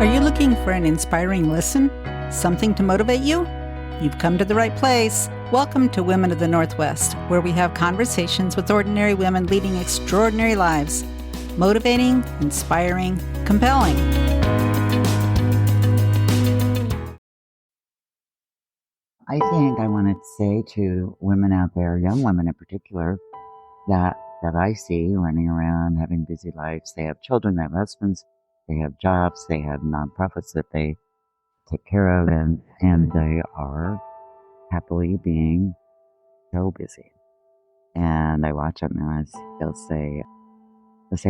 Are you looking for an inspiring listen? Something to motivate you? You've come to the right place. Welcome to Women of the Northwest, where we have conversations with ordinary women leading extraordinary lives. Motivating, inspiring, compelling. I think I want to say to women out there, young women in particular, that I see running around having busy lives. They have children, they have husbands, they have jobs, they have nonprofits that they take care of, and they are happily being so busy. And I watch them, and they'll say,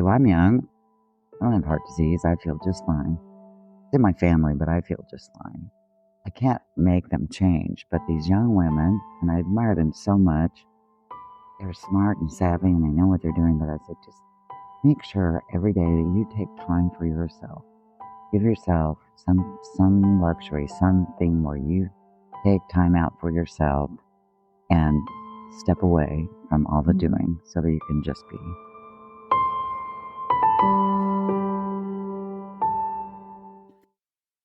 "Well, I'm young. I don't have heart disease. I feel just fine. It's in my family, but I feel just fine." I can't make them change, but these young women, and I admire them so much, they're smart and savvy and they know what they're doing, but I said, just make sure every day that you take time for yourself. Give yourself some luxury, something where you take time out for yourself and step away from all the doing so that you can just be.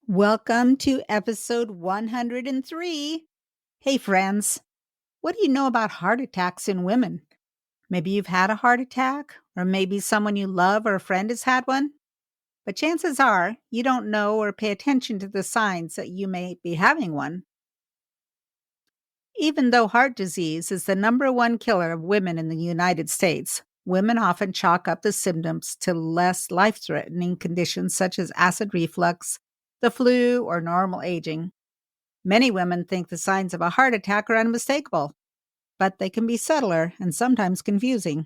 Welcome to episode 103. Hey, friends. What do you know about heart attacks in women? Maybe you've had a heart attack, or maybe someone you love or a friend has had one. But chances are you don't know or pay attention to the signs that you may be having one. Even though heart disease is the number one killer of women in the United States, women often chalk up the symptoms to less life-threatening conditions such as acid reflux, the flu, or normal aging. Many women think the signs of a heart attack are unmistakable, but they can be subtler and sometimes confusing.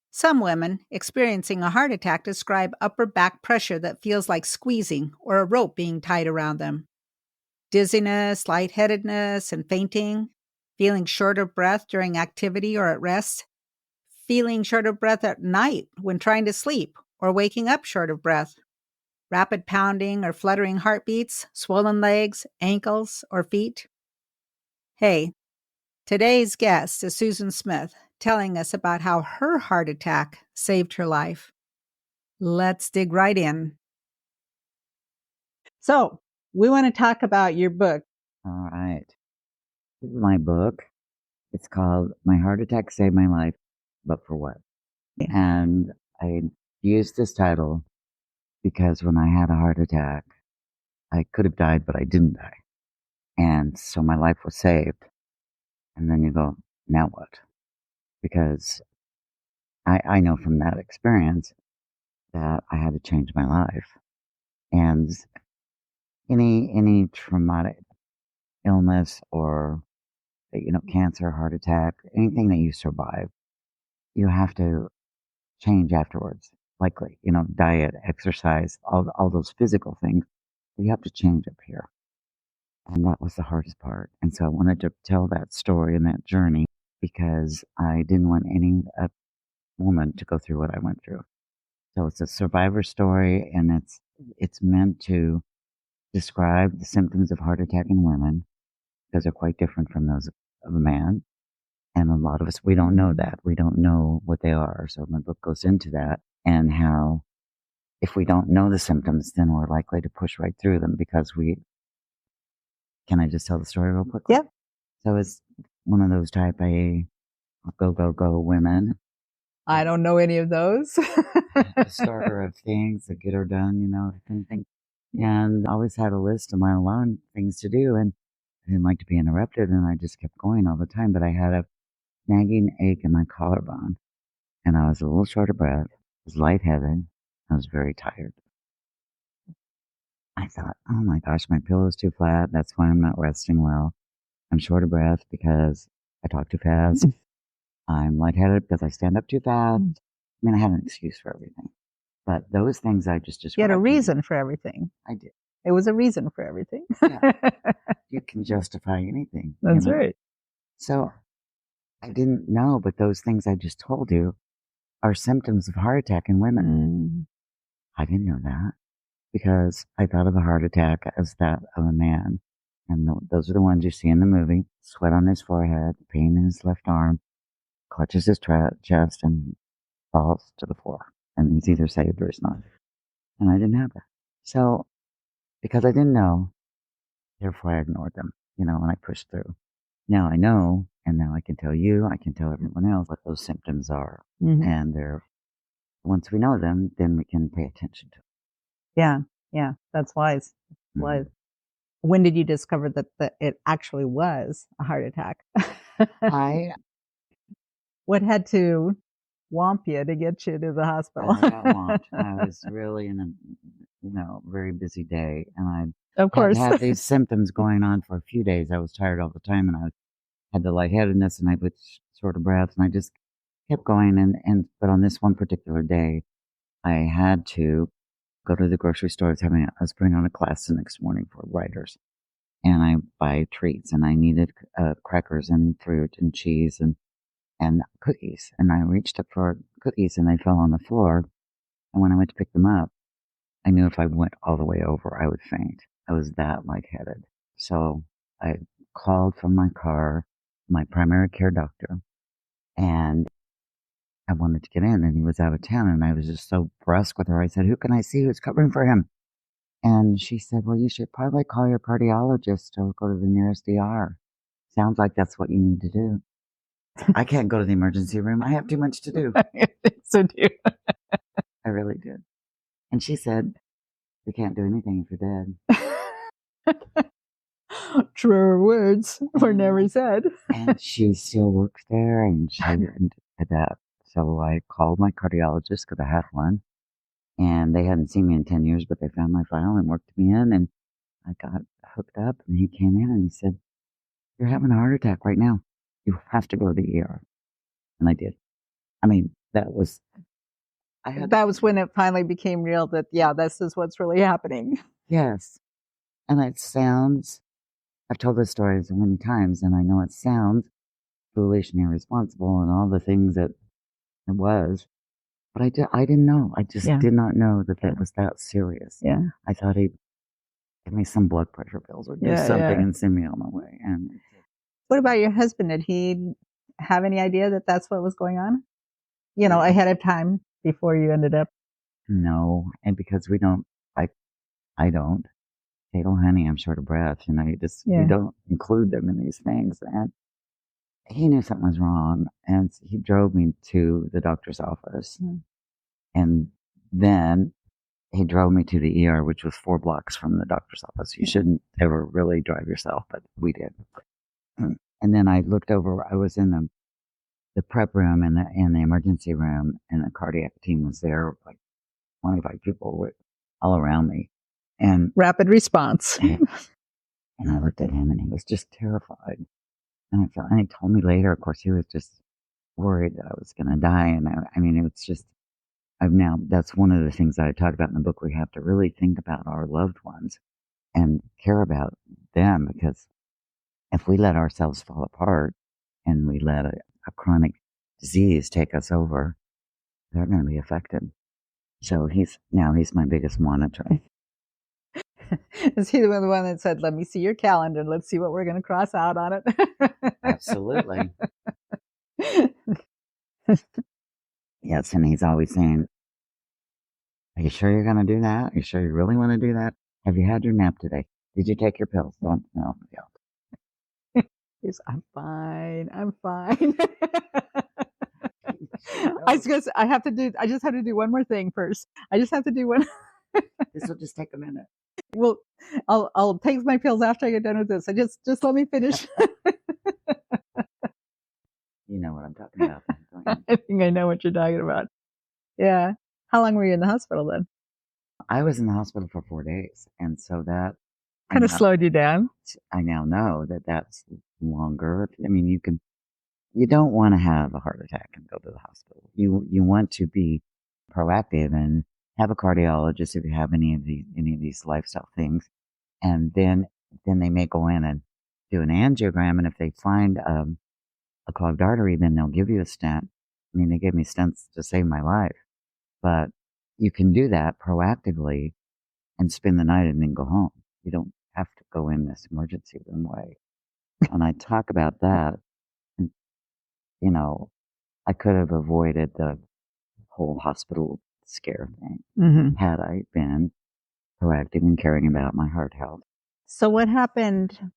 Some women experiencing a heart attack describe upper back pressure that feels like squeezing or a rope being tied around them, dizziness, lightheadedness, and fainting, feeling short of breath during activity or at rest, feeling short of breath at night when trying to sleep or waking up short of breath, rapid pounding or fluttering heartbeats, swollen legs, ankles, or feet. Hey, today's guest is Susan Smith, telling us about how her heart attack saved her life. Let's dig right in. So, we want to talk about your book. All right. This is my book. It's called My Heart Attack Saved My Life, but for what? And I used this title because when I had a heart attack, I could have died, but I didn't die. And so my life was saved. And then you go, now what? Because I know from that experience that I had to change my life. And any traumatic illness or, cancer, heart attack, anything that you survive, you have to change afterwards. Likely, diet, exercise, all those physical things. You have to change up here. And that was the hardest part. And so I wanted to tell that story and that journey because I didn't want any woman to go through what I went through. So it's a survivor story, and it's meant to describe the symptoms of heart attack in women because they're quite different from those of a man. And a lot of us, we don't know that. We don't know what they are. So my book goes into that and how if we don't know the symptoms, then we're likely to push right through them because can I just tell the story real quickly? Yeah. So it's one of those type A go women. I don't know any of those. The starter of things, the get her done, that kind of thing. And I always had a list of my own things to do, and I didn't like to be interrupted, and I just kept going all the time. But I had a nagging ache in my collarbone, and I was a little short of breath, I was lightheaded, I was very tired. I thought, oh my gosh, my pillow's too flat. That's why I'm not resting well. I'm short of breath because I talk too fast. I'm lightheaded because I stand up too fast. I mean, I had an excuse for everything. But those things I just described. You had a reason for everything. I did. It was a reason for everything. Yeah. You can justify anything. That's right. So I didn't know, but those things I just told you are symptoms of heart attack in women. I didn't know that because I thought of a heart attack as that of a man. And those are the ones you see in the movie. Sweat on his forehead, pain in his left arm, clutches his chest, and falls to the floor. And he's either saved or he's not. And I didn't have that. So, because I didn't know, therefore I ignored them, and I pushed through. Now I know, and now I can tell you, I can tell everyone else what those symptoms are. Mhm. And once we know them, then we can pay attention to Yeah, yeah, that's wise. them. Wise. When did you discover that it actually was a heart attack? I What had to whomp you to get you to the hospital? I got whomped. I was really in a very busy day, and Of I had course. had these symptoms going on for a few days. I was tired all the time, and I had the lightheadedness, and I would short of breath, and I just kept going. But on this one particular day, I had to go to the grocery store. I was putting on a class the next morning for writers, and I buy treats, and I needed crackers and fruit and cheese and cookies. And I reached up for cookies, and they fell on the floor. And when I went to pick them up, I knew if I went all the way over, I would faint. I was that lightheaded. So I called from my car my primary care doctor, and I wanted to get in, and he was out of town. And I was just so brusque with her. I said, "Who can I see who's covering for him?" And she said, "Well, you should probably call your cardiologist or go to the nearest ER. Sounds like that's what you need to do." I can't go to the emergency room. I have too much to do. So do. I really did. And she said, "We can't do anything if you're dead." Truer words were never said. And she still works there, and she and that. So I called my cardiologist because I had one, and they hadn't seen me in 10 years, but they found my file and worked me in, and I got hooked up, and he came in and he said, "You're having a heart attack right now. You have to go to the ER." And I did. I mean, I had, That was when it finally became real that, yeah, this is what's really happening. yes. And I've told this story so many times, and I know it sounds foolish and irresponsible and all the things that it was, but I didn't know. I just Yeah. did not know that Yeah. that was that serious. Yeah. I thought he'd give me some blood pressure pills or do Yeah, something yeah. and send me on my way. And What about your husband? Did he have any idea that that's what was going on? Ahead of time before you ended up. no, and because we don't, I, I don't. Fatal honey, I'm short of breath. We Yeah. don't include them in these things. And he knew something was wrong, and he drove me to the doctor's office, Mm. and then he drove me to the ER, which was 4 blocks from the doctor's office. You shouldn't ever really drive yourself, but we did. And then I looked over. I was in the prep room and the emergency room, and the cardiac team was there, like 25 people all around me. And Rapid response. and I looked at him, and he was just terrified. And he told me later, of course, he was just worried that I was going to die. And I mean, it was just, that's one of the things that I talk about in the book. We have to really think about our loved ones and care about them, because if we let ourselves fall apart and we let a chronic disease take us over, they're going to be affected. So he's my biggest monitor. Is he the one that said, "Let me see your calendar. Let's see what we're going to cross out on it"? Absolutely. Yes. And he's always saying, "Are you sure you're going to do that? Are you sure you really want to do that? Have you had your nap today? Did you take your pills?" Don't, no, yeah. I'm fine. I'm fine. I just have to do one more thing first. I just have to do one. This will just take a minute. Well, I'll take my pills after I get done with this. I just let me finish. You know what I'm talking about, don't you? I think I know what you're talking about. Yeah. How long were you in the hospital then? I was in the hospital for 4 days, and so that Kind of slowed you down. I now know that that's longer. I mean, you don't want to have a heart attack and go to the hospital. You want to be proactive and have a cardiologist if you have any of these lifestyle things, and then they may go in and do an angiogram, and if they find a clogged artery, then they'll give you a stent. I mean, they gave me stents to save my life, but you can do that proactively and spend the night and then go home. You don't have to go in this emergency room way. And I talk about that, and, you know, I could have avoided the whole hospital scare thing Mm-hmm. had I been proactive and caring about my heart health. So what happened?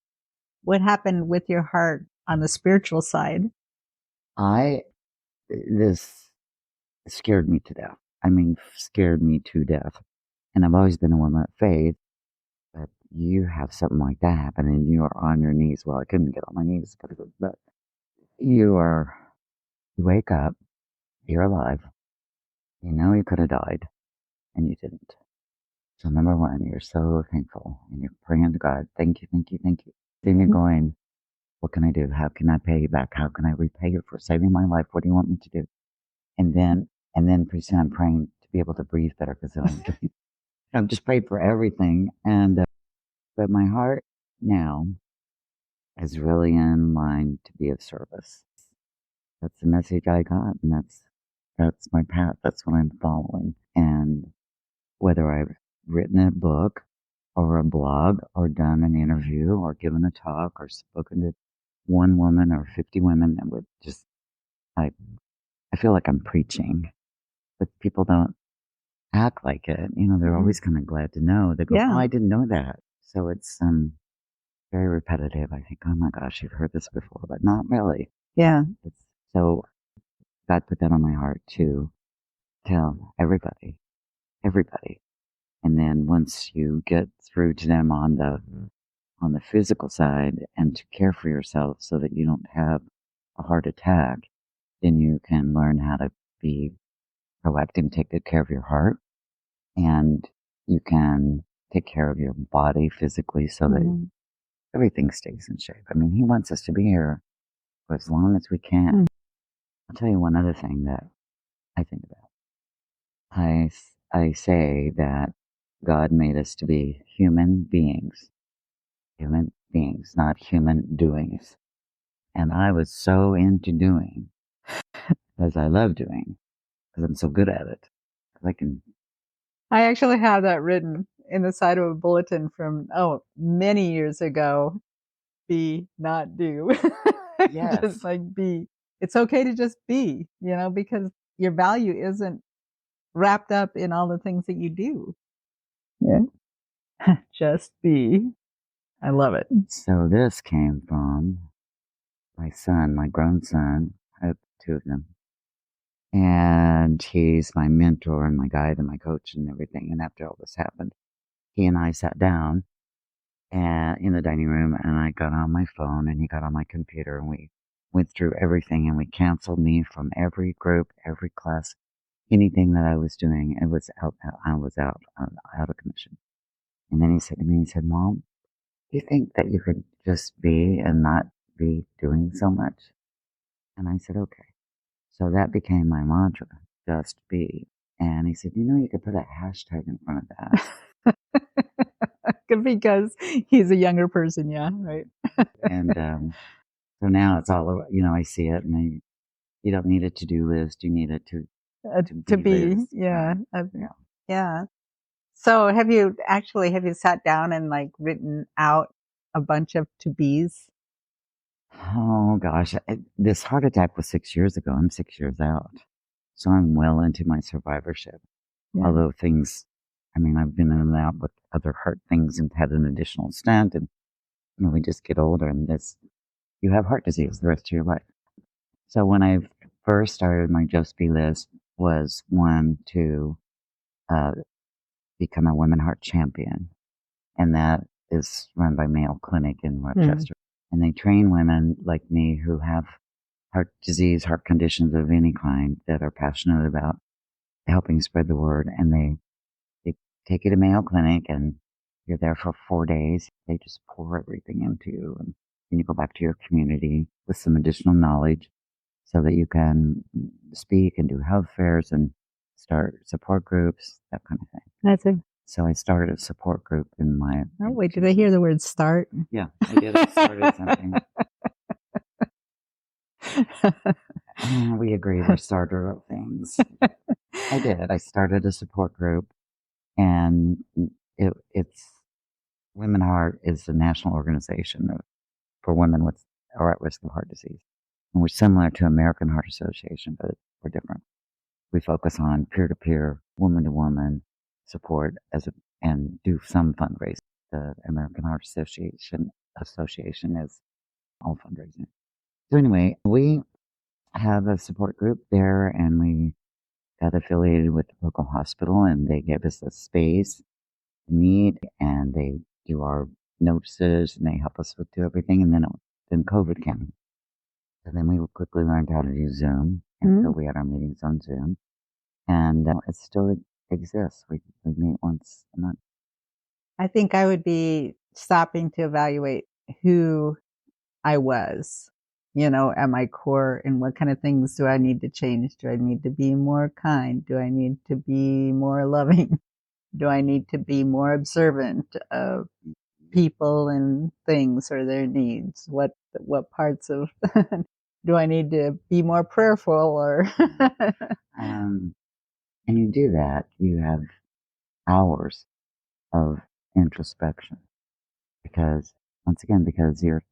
What happened with your heart on the spiritual side? This scared me to death. I mean, scared me to death. And I've always been a woman of faith, but you have something like that happen and you are on your knees. Well, I couldn't get on my knees, but you wake up, you're alive. You know you could have died and you didn't. So number one, you're so thankful and you're praying to God. Thank you, thank you, thank you. Then you're going, what can I do? How can I pay you back? How can I repay you for saving my life? What do you want me to do? And then pretty soon I'm praying to be able to breathe better because I'm just prayed for everything. And, but my heart now is really in line to be of service. That's the message I got. And that's my path. That's what I'm following. And whether I've written a book or a blog or done an interview or given a talk or spoken to one woman or 50 women that would just, I, I feel like I'm preaching, but people don't act like it. You know, they're always kind of glad to know. They go, Yeah. oh, I didn't know that. So it's very repetitive. I think, oh my gosh, you've heard this before, but not really. Yeah. So God put that on my heart to tell everybody. And then once you get through to them on the physical side and to care for yourself so that you don't have a heart attack, then you can learn how to be proactive and take good care of your heart. And you can take care of your body physically so that everything stays in shape. I mean, He wants us to be here for as long as we can. I'll tell you one other thing that I think about. I say that God made us to be human beings, not human doings. And I was so into doing as I love doing because I'm so good at it. I actually have that written in the side of a bulletin from, many years ago. Be, not do. Yes. Just like be. It's okay to just be, because your value isn't wrapped up in all the things that you do. Yeah. Just be. I love it. So this came from my son, my grown son. I have two of them. And he's my mentor and my guide and my coach and everything. And after all this happened, he and I sat down in the dining room and I got on my phone and he got on my computer and we went through everything and we canceled me from every group, every class, anything that I was doing. It was I was out of commission. And then he said to me, Mom, do you think that you could just be and not be doing so much? And I said, okay. So that became my mantra, just be. And he said, you could put a hashtag in front of that. Because he's a younger person, yeah, right. And so now it's all, I see it and you don't need a to-do list. You need it to be, list. yeah. Yeah. So have you sat down and like written out a bunch of to-be's? Oh gosh, this heart attack was 6 years ago. I'm 6 years out. So I'm well into my survivorship. Yeah. Although I've been in and out with other heart things and had an additional stent and we just get older and you have heart disease the rest of your life. So when I first started my Just Be list was one to become a women heart champion. And that is run by Mayo Clinic in Rochester. And they train women like me who have heart disease, heart conditions of any kind that are passionate about helping spread the word. And they take you to Mayo Clinic and you're there for 4 days. They just pour everything into you. And then you go back to your community with some additional knowledge so that you can speak and do health fairs and start support groups, that kind of thing. That's it. So I started a support group in my... Oh, wait, did I hear the word start? Yeah, I did. I started something. We agree we're starter of things. I did. I started a support group, and it's Women Heart is a national organization for women with or at risk of heart disease. And we're similar to American Heart Association, but we're different. We focus on peer-to-peer, woman-to-woman support as and do some fundraising. The American Heart Association is all fundraising. So anyway, we have a support group there, and we got affiliated with the local hospital, and they gave us a space to meet, and they do our notices, and they help us with do everything. And then COVID came. So then we quickly learned how to do Zoom, and so we had our meetings on Zoom, and it still exists. We meet once a month. I think I would be stopping to evaluate who I was, at my core, and what kind of things do I need to change? Do I need to be more kind? Do I need to be more loving? Do I need to be more observant of people and things or their needs? What parts of do I need to be more prayerful or And you do that, you have hours of introspection because once again, because you're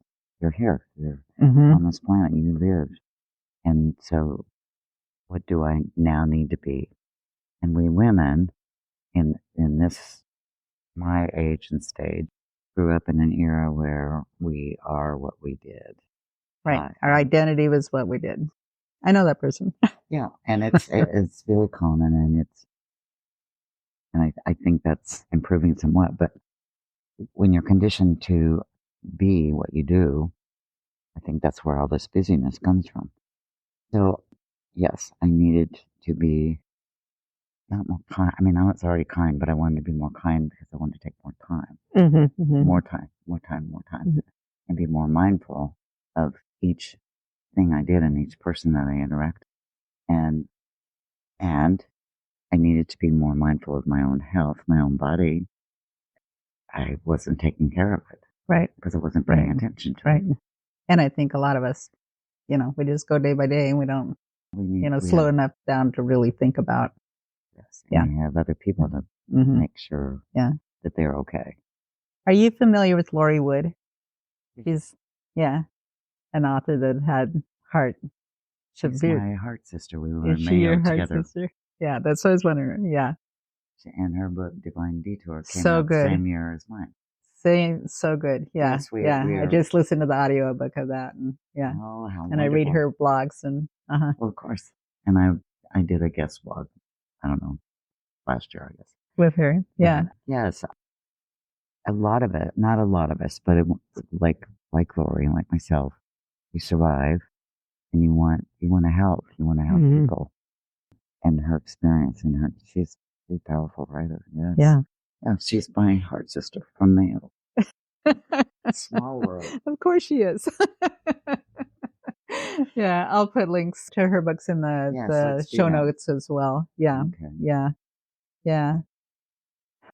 here, you're on this planet, you live. And so what do I now need to be? And we women in this, my age and stage, grew up in an era where we are what we did. right? Our identity was what we did. I know that person. Yeah, and it's very common, and I think that's improving somewhat. But when you're conditioned to be what you do, I think that's where all this busyness comes from. So, yes, I needed to be not more kind. I mean, I was already kind, but I wanted to be more kind because I wanted to take more time, more time, and be more mindful of each thing I did and each person that I interact. And I needed to be more mindful of my own health, my own body. I wasn't taking care of it. Right. Because I wasn't paying attention to Right. it. And I think a lot of us, we just go day by day and we don't, slow enough down to really think about. Yes. And we have other people to make sure that they're okay. Are you familiar with Lori Wood? She's, an author that had heart. She's my heart sister. We were Is she your heart together. sister? Yeah, that's what I was wondering. Yeah. And her book, Divine Detour, came So out good. the same year as mine. So good. Yeah. Yes, we I are. just listened to the audiobook of that. And Oh, how and I read her blogs and Well, of course. And I did a guest blog, I don't know, last year, I guess. With her. Yeah. Yes. A lot of it, not a lot of us, but like Lori and like myself, you survive and you want to help. You want to help people. And her experience she's a powerful writer. Yes. Yeah. Yeah, she's my heart sister from Mayo. Small world. Of course she is. Yeah, I'll put links to her books in the show notes as well. Yeah. Okay. Yeah.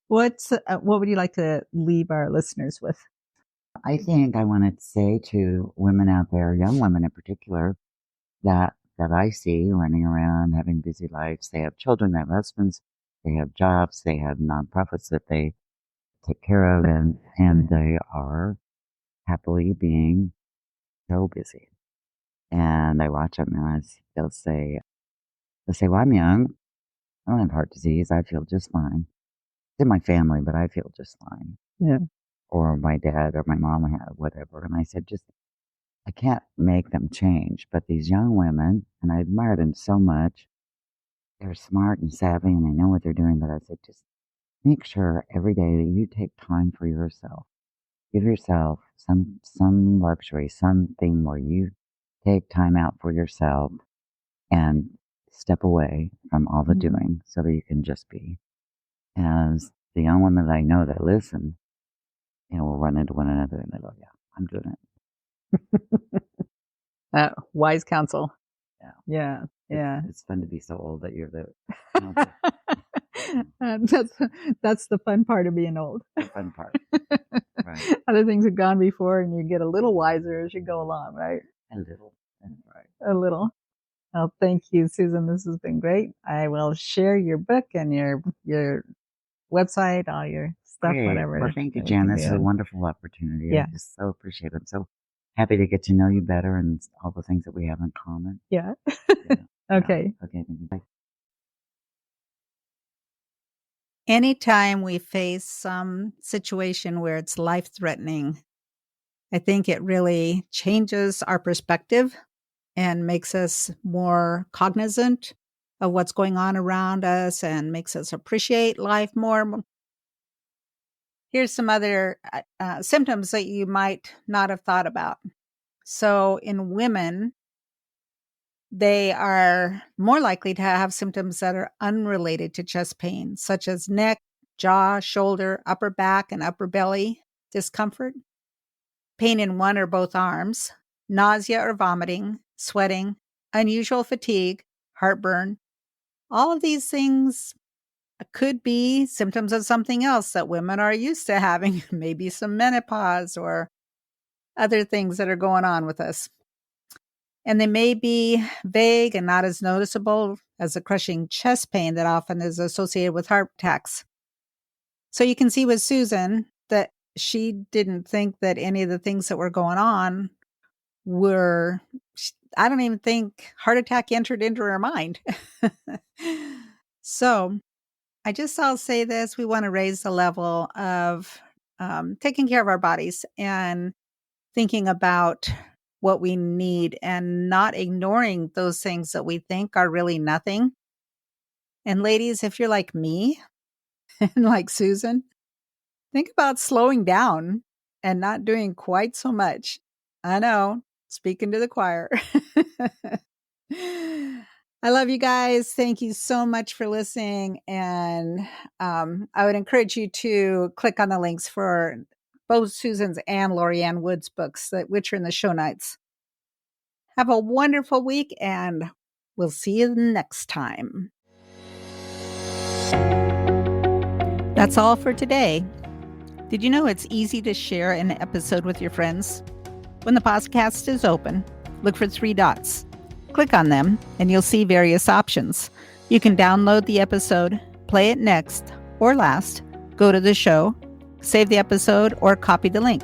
What would you like to leave our listeners with? I think I want to say to women out there, young women in particular, that I see running around having busy lives. They have children, they have husbands, they have jobs, they have nonprofits that they take care of, and they are happily being so busy. And I watch them and they'll say, well, I'm young. I don't have heart disease. I feel just fine. It's in my family, but I feel just fine. Yeah. Or my dad or my mom had whatever. And I said, I can't make them change. But these young women, and I admire them so much, they're smart and savvy and they know what they're doing. But I said, just make sure every day that you take time for yourself. Give yourself some luxury, something where you take time out for yourself and step away from all the doing so that you can just be. As the young women that I know that listen, will run into one another and they go, yeah, I'm doing it. Wise counsel. Yeah. Yeah. It's fun to be so old that you're the that's the fun part of being old. The fun part. Right. Other things have gone before and you get a little wiser as you go along, right? A little. Right. A little. Well, thank you, Susan. This has been great. I will share your book and your website, all your stuff, Great. Whatever. Well, thank you, Jan. This is a wonderful opportunity. Yeah. I just so appreciate it. I'm so happy to get to know you better and all the things that we have in common. Yeah. Yeah. Okay. Okay. Thank you. Bye. Anytime we face some situation where it's life-threatening, I think it really changes our perspective and makes us more cognizant of what's going on around us and makes us appreciate life more. Here's some other symptoms that you might not have thought about. So, in women, they are more likely to have symptoms that are unrelated to chest pain, such as neck, jaw, shoulder, upper back, and upper belly discomfort, pain in one or both arms, nausea or vomiting, sweating, unusual fatigue, heartburn. All of these things could be symptoms of something else that women are used to having, maybe some menopause or other things that are going on with us. And they may be vague and not as noticeable as the crushing chest pain that often is associated with heart attacks. So you can see with Susan that she didn't think that any of the things that were going on were, I don't even think heart attack entered into her mind. So I'll say this, we want to raise the level of taking care of our bodies and thinking about what we need and not ignoring those things that we think are really nothing. And ladies, if you're like me and like Susan, think about slowing down and not doing quite so much. I know, speaking to the choir. I love you guys. Thank you so much for listening. And I would encourage you to click on the links for both Susan's and Lorianne Wood's books, which are in the show notes. Have a wonderful week, and we'll see you next time. That's all for today. Did you know it's easy to share an episode with your friends? When the podcast is open, look for 3 dots. Click on them, and you'll see various options. You can download the episode, play it next or last, go to the show, save the episode, or copy the link.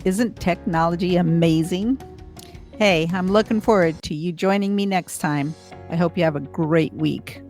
Isn't technology amazing? Hey, I'm looking forward to you joining me next time. I hope you have a great week.